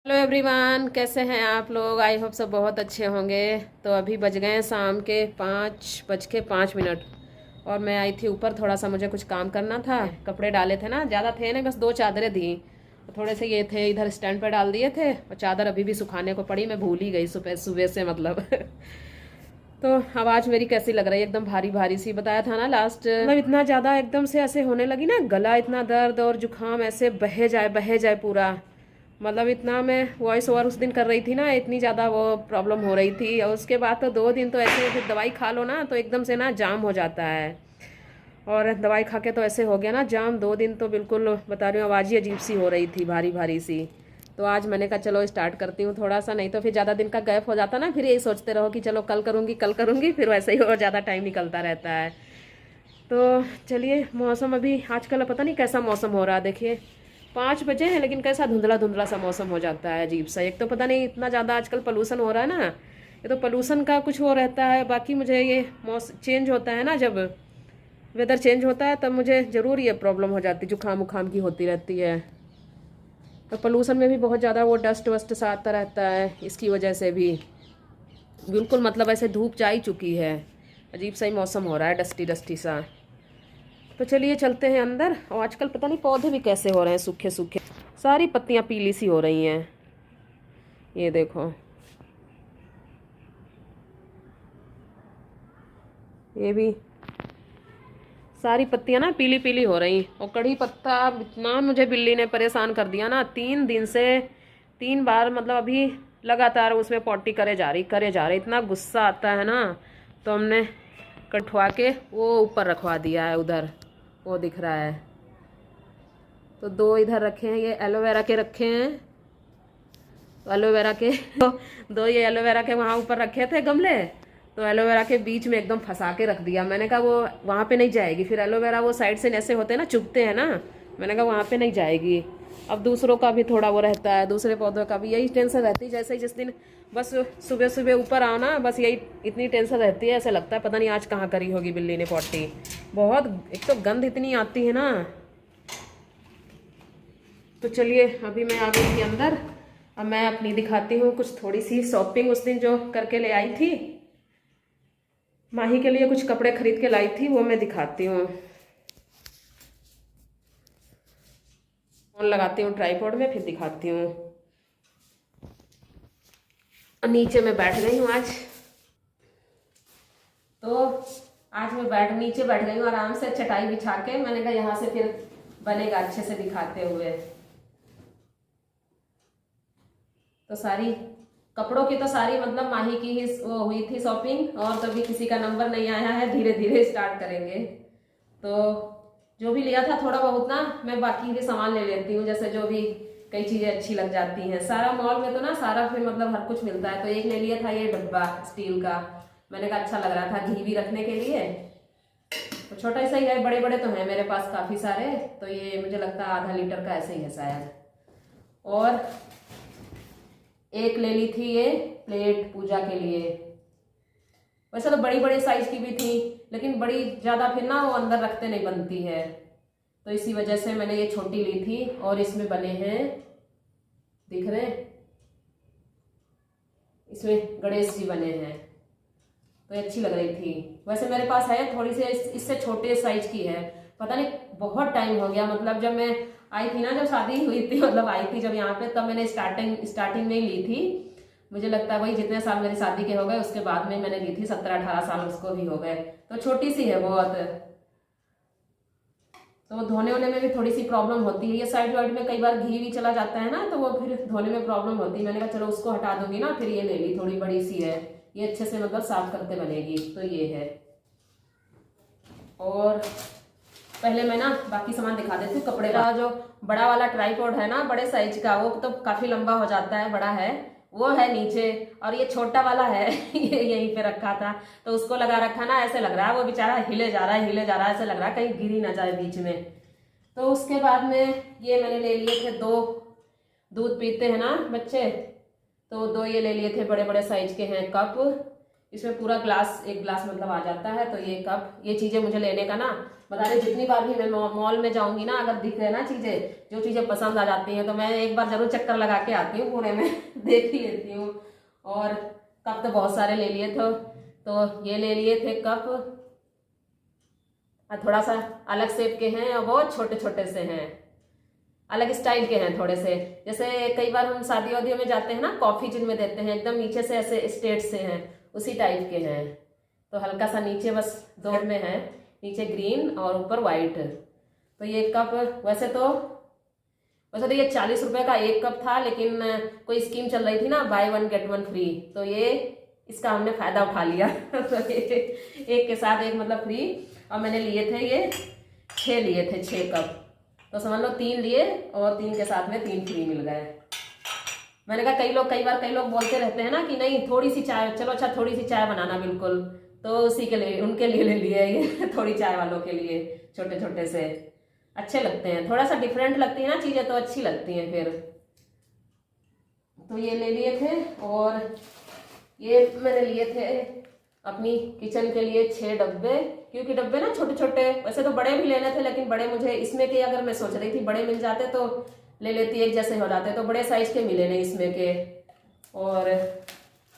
Hello everyone, कैसे हैं आप लोग। आई होप सब बहुत अच्छे होंगे। तो अभी बज गए हैं शाम के 5:05। और मैं आई थी ऊपर, थोड़ा सा मुझे कुछ काम करना था। कपड़े डाले थे ना, ज़्यादा थे नहीं, बस 2 चादरें थी। थोड़े से ये थे, इधर स्टैंड पर डाल दिए थे और चादर अभी भी सुखाने को पड़ी। मैं भूल ही गई सुबह सुबह से मतलब तो आवाज़ मेरी कैसी लग रही है, एकदम भारी भारी सी। बताया था ना लास्ट, मतलब इतना ज़्यादा एकदम से ऐसे होने लगी ना, गला इतना दर्द और जुकाम ऐसे बहे जाए पूरा। मतलब इतना मैं वॉइस ओवर उस दिन कर रही थी ना, इतनी ज़्यादा वो प्रॉब्लम हो रही थी। और उसके बाद तो 2 दिन तो ऐसे, फिर दवाई खा लो ना तो एकदम से ना जाम हो जाता है। और दवाई खा के तो ऐसे हो गया ना जाम। 2 दिन तो बिल्कुल बता रही हूँ, आवाज़ ही अजीब सी हो रही थी, भारी भारी सी। तो आज मैंने कहा चलो स्टार्ट करती हूँ थोड़ा सा, नहीं तो फिर ज़्यादा दिन का गैप हो जाता ना, फिर यही सोचते रहो कि चलो कल करूँगी कल करूँगी, फिर वैसे ही और ज़्यादा टाइम निकलता रहता है। तो चलिए, मौसम अभी आजकल पता नहीं कैसा मौसम हो रहा है। देखिए 5 बजे हैं लेकिन कैसा धुंधला धुंधला सा मौसम हो जाता है, अजीब सा। एक तो पता नहीं इतना ज़्यादा आजकल पोल्यूशन हो रहा है ना, ये तो पोल्यूशन का कुछ वो रहता है। बाकी मुझे ये मौसम चेंज होता है ना, जब वेदर चेंज होता है तब मुझे ज़रूर ये प्रॉब्लम हो जाती है, जुकाम उखाम की होती रहती है। तो पोल्यूशन में भी बहुत ज़्यादा वो डस्ट वस्ट सा आता रहता है, इसकी वजह से भी बिल्कुल मतलब ऐसे धूप जा ही चुकी है, अजीब सा ही मौसम हो रहा है, डस्टी डस्टी सा। तो चलिए चलते हैं अंदर। और आजकल पता नहीं पौधे भी कैसे हो रहे हैं, सूखे सूखे, सारी पत्तियां पीली सी हो रही हैं। ये देखो, ये भी सारी पत्तियां ना पीली पीली हो रही। और कड़ी पत्ता इतना मुझे बिल्ली ने परेशान कर दिया ना, 3 दिन से 3 बार, मतलब अभी लगातार उसमें पॉटी करे जा रही, इतना गुस्सा आता है ना। तो हमने कटवा के वो ऊपर रखवा दिया है, उधर वो दिख रहा है। तो 2 इधर रखे हैं, ये एलोवेरा के रखे हैं, एलोवेरा के दो ये एलोवेरा के वहाँ ऊपर रखे थे गमले। तो एलोवेरा के बीच में एकदम फंसा के रख दिया। मैंने कहा वो वहाँ पे नहीं जाएगी, फिर एलोवेरा वो साइड से ऐसे होते हैं ना, चुभते हैं ना। मैंने कहा वहाँ पे नहीं जाएगी। अब दूसरों का भी थोड़ा वो रहता है, दूसरे पौधों का भी यही टेंशन रहती है। जैसे ही जिस दिन बस सुबह सुबह ऊपर आओ ना, बस यही इतनी टेंशन रहती है। ऐसा लगता है पता नहीं आज कहाँ करी होगी बिल्ली ने पॉटी। बहुत, एक तो गंद इतनी आती है ना। तो चलिए अभी मैं आ गई थी अंदर। अब मैं अपनी दिखाती हूँ कुछ थोड़ी सी शॉपिंग, उस दिन जो करके ले आई थी, माही के लिए कुछ कपड़े खरीद के लाई थी, वो मैं दिखाती हूँ। फोन लगाती हूँ ट्राइपॉड में, फिर दिखाती हूँ। नीचे मैं बैठ गई हूँ आज। तो आज मैं नीचे बैठ गई हूँ आराम से, चटाई बिछा के। मैंने कहा यहाँ से फिर बनेगा अच्छे से दिखाते हुए। तो सारी कपड़ों की तो सारी मतलब माही की ही वो हुई थी शॉपिंग, और कभी किसी का नंबर नहीं आया है, धीरे धीरे स्टार्ट करेंगे। तो जो भी लिया था थोड़ा बहुत ना, मैं बाकी के सामान ले लेती हूँ, जैसे जो भी कई चीजें अच्छी लग जाती हैं। सारा मॉल में तो ना सारा फिर मतलब हर कुछ मिलता है। तो एक ले लिया था ये डब्बा स्टील का, मैंने कहा अच्छा लग रहा था घी भी रखने के लिए। तो छोटा सा ही है, बड़े बड़े तो हैं मेरे पास काफी सारे। तो ये मुझे लगता है आधा लीटर का ऐसे ही है शायद। और एक ले ली थी ये प्लेट पूजा के लिए। वैसे तो बड़ी बड़ी साइज की भी थी, लेकिन बड़ी ज्यादा फिर ना वो अंदर रखते नहीं बनती है, तो इसी वजह से मैंने ये छोटी ली थी। और इसमें बने हैं, दिख रहे, इसमें गणेश जी बने हैं, तो ये अच्छी लग रही थी। वैसे मेरे पास है थोड़ी सी इससे छोटे साइज की है। पता नहीं बहुत टाइम हो गया, मतलब जब मैं आई थी ना, जब शादी हुई थी, मतलब आई थी जब यहाँ पे, तब मैंने स्टार्टिंग में ही ली थी। मुझे लगता है वही जितने साल मेरी शादी के हो गए उसके बाद में मैंने ली थी, 17-18 साल उसको भी हो गए। तो छोटी सी है बहुत। तो धोने होने में भी थोड़ी सी प्रॉब्लम होती है। ये साइड वाइड में कई बार घी भी चला जाता है ना, तो वो फिर धोने में प्रॉब्लम होती है। मैंने कहा चलो उसको हटा दूंगी ना, फिर ये ले ली, थोड़ी बड़ी सी है, ये अच्छे से मतलब साफ करते बनेगी। तो ये है। और पहले मैं ना बाकी सामान दिखा देती हूँ। कपड़े का जो बड़ा वाला ट्राइपॉड है ना, बड़े साइज का, वो तो काफी लंबा हो जाता है, बड़ा है, वो है नीचे। और ये छोटा वाला है ये यहीं पे रखा था, तो उसको लगा रखा ना, ऐसे लग रहा है वो बेचारा हिले जा रहा है हिले जा रहा है, ऐसे लग रहा है कहीं गिर ही ना जाए बीच में। तो उसके बाद में ये मैंने ले लिए थे 2, दूध पीते हैं ना बच्चे, तो 2 ये ले लिए थे, बड़े बड़े साइज के हैं कप। इसमें पूरा ग्लास, एक ग्लास मतलब आ जाता है। तो ये कप, ये चीज़ें मुझे लेने का ना, बता रहे जितनी बार भी मैं मॉल में जाऊंगी ना, अगर दिख रहे ना चीज़ें, जो चीज़ें पसंद आ जाती हैं तो मैं एक बार जरूर चक्कर लगा के आती हूँ पूरे में देख ही लेती हूँ। और कप तो बहुत सारे ले लिए थे, तो ये ले लिए थे कप, थोड़ा सा अलग शेप के हैं और बहुत छोटे छोटे से हैं, अलग स्टाइल के हैं थोड़े से। जैसे कई बार हम शादी वादियों में जाते हैं ना, कॉफी जिनमें देते हैं, एकदम नीचे से ऐसे स्ट्रेट से हैं, उसी टाइप के हैं। तो हल्का सा नीचे बस दो में है, नीचे ग्रीन और ऊपर वाइट। तो ये कप वैसे तो ये 40 रुपए का एक कप था, लेकिन कोई स्कीम चल रही थी ना, बाय 1 गेट 1 फ्री, तो ये इसका हमने फायदा उठा लिया तो एक के साथ एक मतलब फ्री। और मैंने लिए थे ये 6 लिए थे, 6 कप, तो समझ लो 3 लिए और 3 के साथ में 3 फ्री मिल गए। मैंने कहा कई लोग बोलते रहते हैं ना कि नहीं थोड़ी सी चाय, चलो अच्छा थोड़ी सी चाय बनाना, बिल्कुल, तो उसी के लिए, उनके लिए ले लिए ये थोड़ी चाय वालों के लिए, छोटे छोटे से अच्छे लगते हैं, थोड़ा सा डिफरेंट लगती है ना चीज़ें तो अच्छी लगती हैं फिर। तो ये ले लिए थे। और ये मैंने लिए थे अपनी किचन के लिए 6 डब्बे, क्योंकि डब्बे ना छोटे छोटे, वैसे तो बड़े भी लेने थे, लेकिन बड़े मुझे इसमें के, अगर मैं सोच रही थी बड़े मिल जाते तो ले लेती, एक जैसे हो जाते, तो बड़े साइज के मिले नहीं इसमें के। और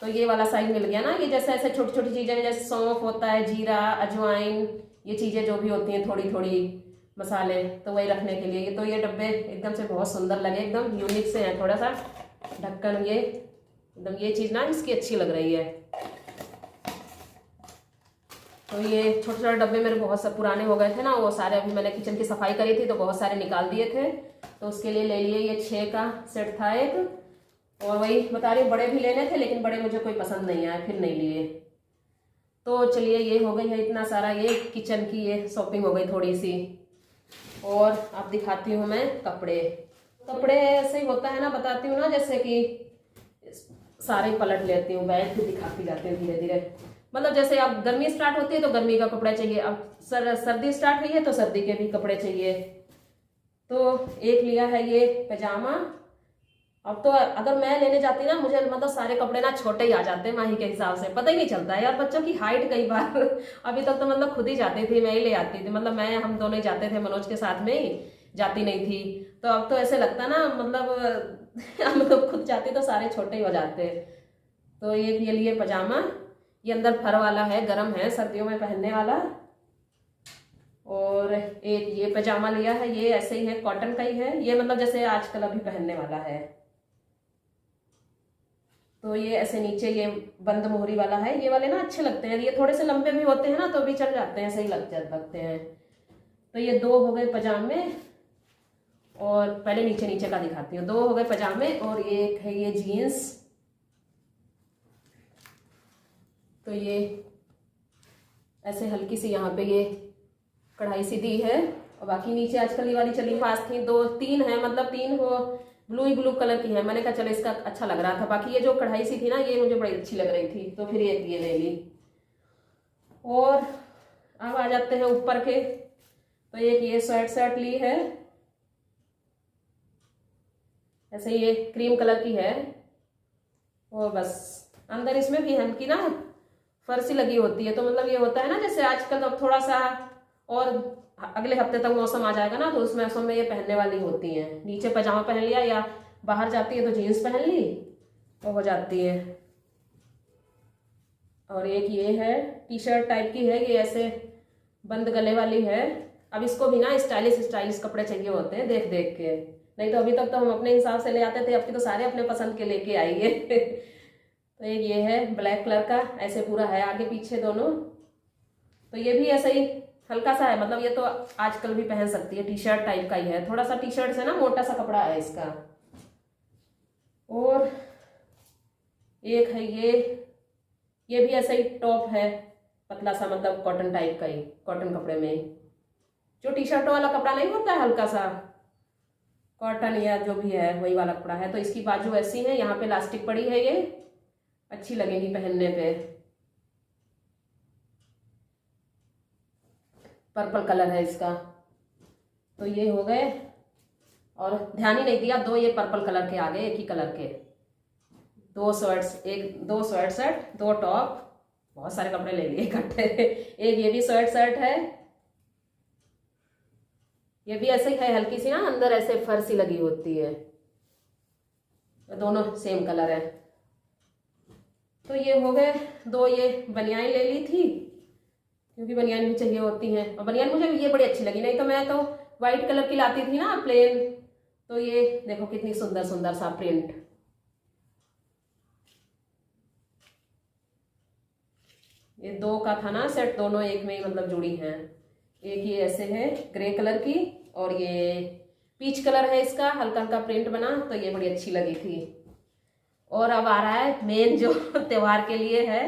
तो ये वाला साइज मिल गया ना, ये जैसे ऐसे छोटी छोटी चीज़ें, जैसे सौंफ होता है, जीरा, अजवाइन, ये चीज़ें जो भी होती हैं थोड़ी थोड़ी मसाले, तो वही रखने के लिए। तो ये डब्बे एकदम से बहुत सुंदर लगे, एकदम यूनिक से हैं, थोड़ा सा ढक्कन, ये एकदम ये चीज़ ना इसकी अच्छी लग रही है। तो ये छोटे छोटे डब्बे मेरे बहुत सब पुराने हो गए थे ना, वो सारे अभी मैंने किचन की सफाई करी थी तो बहुत सारे निकाल दिए थे, तो उसके लिए ले लिए। ये 6 का सेट था एक, और वही बता रही हूँ बड़े भी लेने थे, लेकिन बड़े मुझे कोई पसंद नहीं आए, फिर नहीं लिए। तो चलिए ये हो गई है इतना सारा, ये किचन की ये शॉपिंग हो गई थोड़ी सी। और अब दिखाती हूँ मैं कपड़े। कपड़े ऐसे ही होता है ना, बताती हूँ ना, जैसे कि सारे पलट लेती हूँ, बैग भी दिखाती जाती हूँ धीरे धीरे। मतलब जैसे अब गर्मी स्टार्ट होती है तो गर्मी का कपड़ा चाहिए, अब सर्दी स्टार्ट हुई है तो सर्दी के भी कपड़े चाहिए। तो एक लिया है ये पैजामा। अब तो अगर मैं लेने जाती ना, मुझे मतलब सारे कपड़े ना छोटे ही आ जाते हैं माही के हिसाब से, पता ही नहीं चलता है यार, बच्चों की हाइट कई बार अभी तक तो मतलब खुद ही जाती थी, मैं ही ले आती थी, मतलब हम दोनों ही जाते थे, मनोज के साथ में ही, जाती नहीं थी। तो अब तो ऐसे लगता ना, मतलब हम लोग खुद जाते तो सारे छोटे ही हो जाते। तो ये लिए पजामा, ये अंदर फर वाला है, गर्म है, सर्दियों में पहनने वाला। और एक ये पजामा लिया है, ये ऐसे ही है, कॉटन का ही है, ये मतलब जैसे आजकल अभी पहनने वाला है। तो ये ऐसे नीचे ये बंद मोहरी वाला है, ये वाले ना अच्छे लगते हैं, ये थोड़े से लंबे भी होते हैं ना तो भी चल जाते हैं, सही लगते हैं। तो ये 2 हो गए पजामे, और पहले नीचे नीचे का दिखाती हूँ। 2 हो गए पजामे, और एक है ये जीन्स। तो ये ऐसे हल्की सी यहाँ पे ये कढ़ाई सी दी है, और बाकी नीचे आजकल ये वाली चली पास थी, 2-3 है, मतलब 3 वो ब्लू कलर की है। मैंने कहा चलो इसका अच्छा लग रहा था, बाकी ये जो कढ़ाई सी थी ना, ये मुझे बड़ी अच्छी लग रही थी, तो फिर ये ले ली। और अब आ जाते हैं ऊपर के। तो एक ये शर्ट ली है, ऐसे ये क्रीम कलर की है, और बस अंदर इसमें भी हल्की ना फर्सी लगी होती है, तो मतलब ये होता है ना, जैसे आजकल अब थोड़ा सा और अगले हफ्ते तक मौसम आ जाएगा ना, तो उस मौसम में ये पहनने वाली होती हैं। नीचे पजामा पहन लिया, या बाहर जाती है तो जीन्स पहन ली, तो हो जाती है। और एक ये है, टी शर्ट टाइप की है, ये ऐसे बंद गले वाली है। अब इसको भी ना स्टाइलिश कपड़े चाहिए होते हैं देख देख के, नहीं तो अभी तक तो हम अपने हिसाब से ले आते थे, अब की तो सारे अपने पसंद के लेके आइए तो एक ये है ब्लैक कलर का, ऐसे पूरा है आगे पीछे दोनों। तो ये भी ऐसे ही हल्का सा है, मतलब ये तो आजकल भी पहन सकती है, टी शर्ट टाइप का ही है, थोड़ा सा टी शर्ट से ना मोटा सा कपड़ा है इसका। और एक है ये भी ऐसा ही टॉप है, पतला सा, मतलब कॉटन टाइप का ही, कॉटन कपड़े में, जो टी शर्ट वाला कपड़ा नहीं होता है, हल्का सा कॉटन या जो भी है वही वाला कपड़ा है। तो इसकी बाजू ऐसी है, यहाँ पे इलास्टिक पड़ी है, ये अच्छी लगेगी पहनने पे। पर्पल कलर है इसका। तो ये हो गए, और ध्यान ही नहीं दिया, 2 ये पर्पल कलर के आ गए, एक ही कलर के, 2 शर्ट्स, 2 स्वेट शर्ट, 2 टॉप, बहुत सारे कपड़े ले लिए इकट्ठे। एक ये भी शर्ट है, ये भी ऐसे ही है, हल्की सी ना अंदर ऐसे फर सी लगी होती है, दोनों सेम कलर है। तो ये हो गए 2 ये बनियान ले ली थी, क्योंकि बनियान भी चाहिए होती हैं, और बनियान मुझे ये बड़ी अच्छी लगी, नहीं तो मैं तो वाइट कलर की लाती थी ना प्लेन। तो ये देखो कितनी सुंदर सुंदर सा प्रिंट, ये 2 का था ना सेट, दोनों एक में ही मतलब जुड़ी हैं। एक ये ऐसे है ग्रे कलर की, और ये पीच कलर है, इसका हल्का हल्का प्रिंट बना, तो ये बड़ी अच्छी लगी थी। और अब आ रहा है मेन जो त्योहार के लिए है,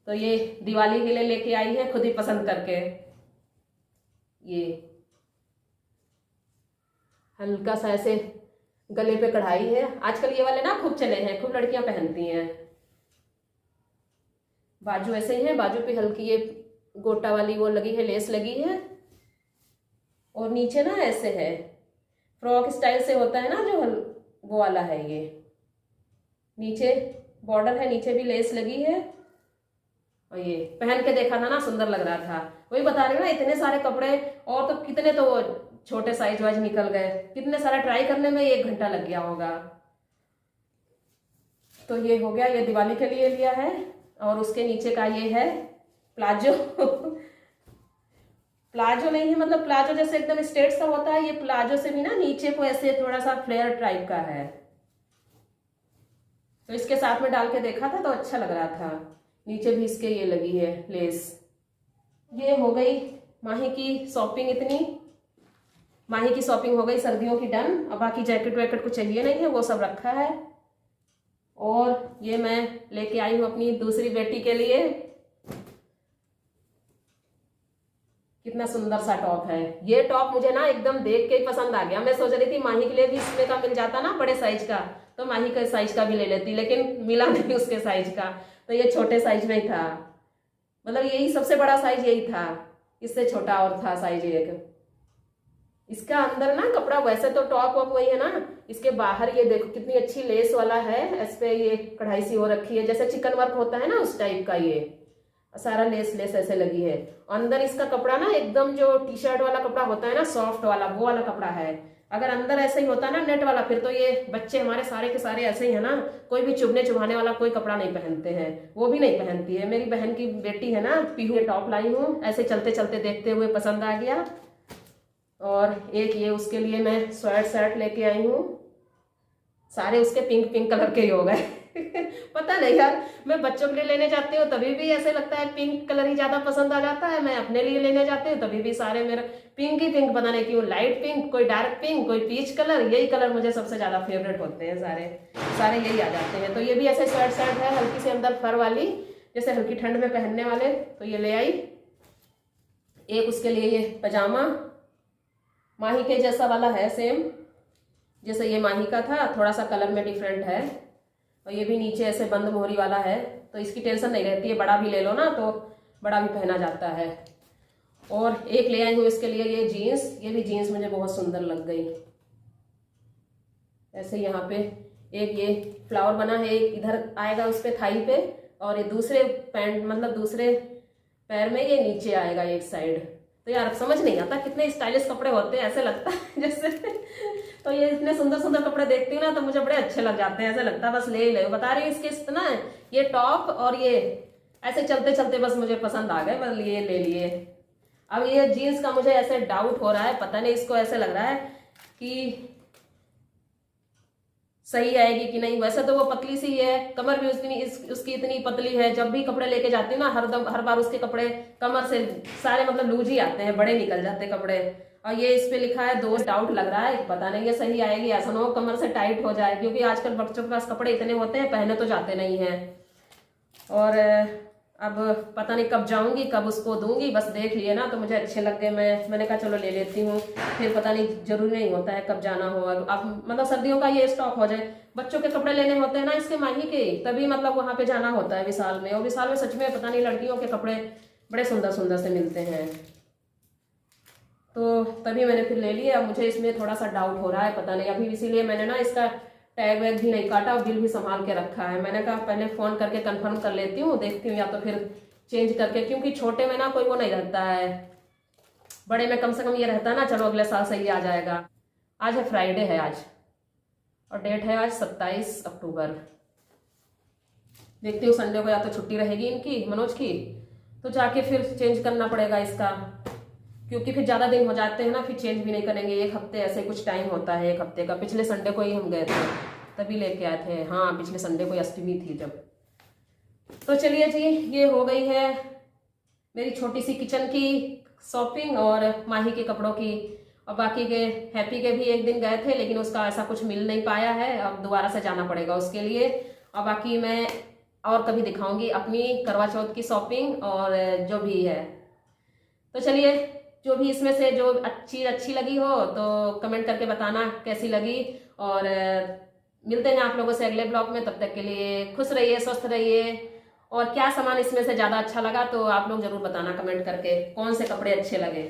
तो ये दिवाली के लिए लेके आई है खुद ही पसंद करके। ये हल्का सा ऐसे गले पे कढ़ाई है, आजकल ये वाले ना खूब चले हैं, खूब लड़कियां पहनती हैं। बाजू ऐसे ही है, बाजू पे हल्की ये गोटा वाली वो लगी है, लेस लगी है, और नीचे ना ऐसे है फ्रॉक स्टाइल से होता है ना जो वो वाला है। ये नीचे बॉर्डर है, नीचे भी लेस लगी है, और ये पहन के देखा था ना सुंदर लग रहा था। वही बता रही हूँ ना, इतने सारे कपड़े, और तो कितने तो छोटे साइज वाइज निकल गए, कितने सारा ट्राई करने में 1 घंटा लग गया होगा। तो ये हो गया, ये दिवाली के लिए लिया है। और उसके नीचे का ये है प्लाजो प्लाजो नहीं है, मतलब प्लाजो जैसे एकदम स्ट्रेट सा होता है, ये प्लाजो से भी ना नीचे को ऐसे थोड़ा सा फ्लेयर टाइप का है। तो इसके साथ में डाल के देखा था तो अच्छा लग रहा था। नीचे भी इसके ये लगी है लेस। ये हो गई माही की शॉपिंग, माही की शॉपिंग हो गई सर्दियों की डन। अब बाकी जैकेट वैकेट कुछ चाहिए नहीं है, वो सब रखा है। और ये मैं लेके आई हूँ अपनी दूसरी बेटी के लिए, कितना सुंदर सा टॉप है। ये टॉप मुझे ना एकदम देख के ही पसंद आ गया। मैं सोच रही थी माही के लिए भी इसमें का मिल जाता ना बड़े साइज का, तो माही के साइज का भी ले लेती, लेकिन मिला नहीं उसके साइज का, तो ये छोटे साइज में ही था। मतलब यही सबसे बड़ा साइज यही था, इससे छोटा और था साइज एक। इसका अंदर ना कपड़ा, वैसे तो टॉप वॉप वही है ना, इसके बाहर ये देखो कितनी अच्छी लेस वाला है, इस पे ये कढ़ाई सी हो रखी है, जैसे चिकन वर्क होता है ना उस टाइप का, ये सारा लेस लेस ऐसे लगी है। अंदर इसका कपड़ा ना एकदम जो टी शर्ट वाला कपड़ा होता है ना सॉफ्ट वाला, वो वाला कपड़ा है। अगर अंदर ऐसे ही होता है ना नेट वाला, फिर तो ये बच्चे हमारे सारे के सारे ऐसे ही है ना, कोई भी चुभने चुभाने वाला कोई कपड़ा नहीं पहनते हैं, वो भी नहीं पहनती है। मेरी बहन की बेटी है ना पीहू, ये टॉप लाई हूँ, ऐसे चलते चलते देखते हुए पसंद आ गया। और एक ये उसके लिए मैं शर्ट लेके आई हूँ, सारे उसके पिंक पिंक कलर के ही हो गए पता नहीं यार, मैं बच्चों के लिए लेने जाती हूँ तभी भी ऐसे लगता है पिंक कलर ही ज्यादा पसंद आ जाता है, मैं अपने लिए लेने जाती हूँ तभी भी सारे मेरे पिंक ही पिंक, पता नहीं क्यों, लाइट पिंक, कोई डार्क पिंक, कोई पीच कलर, यही कलर मुझे सबसे ज्यादा फेवरेट होते हैं, सारे यही आ जाते हैं। तो ये भी ऐसे शर्ट है हल्की सी अंदर फर वाली, जैसे हल्की ठंड में पहनने वाले, तो ये ले आई। एक उसके लिए ये पजामा माही के जैसा वाला है, सेम जैसे ये माही का था, थोड़ा सा कलर में डिफरेंट है। और ये भी नीचे ऐसे बंद मोहरी वाला है, तो इसकी टेंशन नहीं रहती है, बड़ा भी ले लो ना तो बड़ा भी पहना जाता है। और एक ले आई हूँ इसके लिए ये जीन्स, ये भी जीन्स मुझे बहुत सुंदर लग गई। ऐसे यहाँ पे एक ये फ्लावर बना है, एक इधर आएगा उस पे थाई पे, और ये दूसरे पैंट मतलब दूसरे पैर में ये नीचे आएगा एक साइड। तो यार समझ नहीं आता कितने स्टाइलिश कपड़े होते हैं, ऐसे लगता है जैसे तो ये इतने सुंदर सुंदर कपड़े देखती हूँ ना तो मुझे बड़े अच्छे लग जाते हैं, ऐसा लगता है बस ले ही ले। बता रही हूँ इसके इतना ये टॉप और ये ऐसे चलते चलते बस मुझे पसंद आ गए, बस लिए ले लिए। अब ये जीन्स का मुझे ऐसे डाउट हो रहा है, पता नहीं इसको ऐसे लग रहा है कि सही आएगी कि नहीं। वैसे तो वो पतली सी है, कमर भी उसकी इतनी पतली है, जब भी कपड़े लेके जाती हूँ ना हर बार उसके कपड़े कमर से सारे मतलब लूज ही आते हैं, बड़े निकल जाते हैं कपड़े। और ये इस पे लिखा है 2, डाउट लग रहा है, पता नहीं ये सही आएगी, ऐसा ना हो कमर से टाइट हो जाए, क्योंकि आजकल बच्चों के पास कपड़े इतने होते हैं, पहने तो जाते नहीं हैं। और अब पता नहीं कब जाऊंगी कब उसको दूंगी, बस देख लिए ना तो मुझे अच्छे लग गए, मैंने कहा चलो ले लेती हूँ, फिर पता नहीं जरूरी नहीं होता है कब जाना हो। अब मतलब सर्दियों का ये स्टॉक हो जाए, बच्चों के कपड़े लेने होते हैं ना इसके माही के, तभी मतलब वहां पे जाना होता है विशाल में। और विशाल में सच में पता नहीं लड़कियों के कपड़े बड़े सुंदर सुंदर से मिलते हैं, तो तभी मैंने फिर ले लिया। अब मुझे इसमें थोड़ा सा डाउट हो रहा है, पता नहीं अभी, इसीलिए मैंने ना इसका टैग वैग भी नहीं काटा और बिल भी संभाल के रखा है। मैंने कहा पहले फ़ोन करके कंफर्म कर लेती हूँ, देखती हूँ या तो फिर चेंज करके, क्योंकि छोटे में ना कोई वो नहीं रहता है, बड़े में कम से कम ये रहता है ना चलो अगले साल सही आ जाएगा। आज है फ्राइडे है आज, और डेट है आज 27 अक्टूबर। देखती हूँ संडे को या तो छुट्टी रहेगी इनकी, मनोज की, तो जाके फिर चेंज करना पड़ेगा इसका, क्योंकि फिर ज़्यादा दिन हो जाते हैं ना, फिर चेंज भी नहीं करेंगे। एक हफ्ते ऐसे कुछ टाइम होता है, एक हफ्ते का। पिछले संडे को ही हम गए थे, तभी लेके आए थे। हाँ, पिछले संडे को अष्टमी थी जब। तो चलिए जी, ये हो गई है मेरी छोटी सी किचन की शॉपिंग और माही के कपड़ों की। और बाकी के हैप्पी के भी एक दिन गए थे, लेकिन उसका ऐसा कुछ मिल नहीं पाया है, अब दोबारा से जाना पड़ेगा उसके लिए। और बाकी मैं और कभी दिखाऊंगी अपनी करवा चौथ की शॉपिंग और जो भी है। तो चलिए, जो भी इसमें से जो अच्छी लगी हो तो कमेंट करके बताना कैसी लगी। और मिलते हैं आप लोगों से अगले ब्लॉग में। तब तक के लिए खुश रहिए, स्वस्थ रहिए। और क्या सामान इसमें से ज़्यादा अच्छा लगा तो आप लोग जरूर बताना कमेंट करके, कौन से कपड़े अच्छे लगे।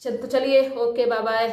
तो चलिए, ओके, बाय बाय।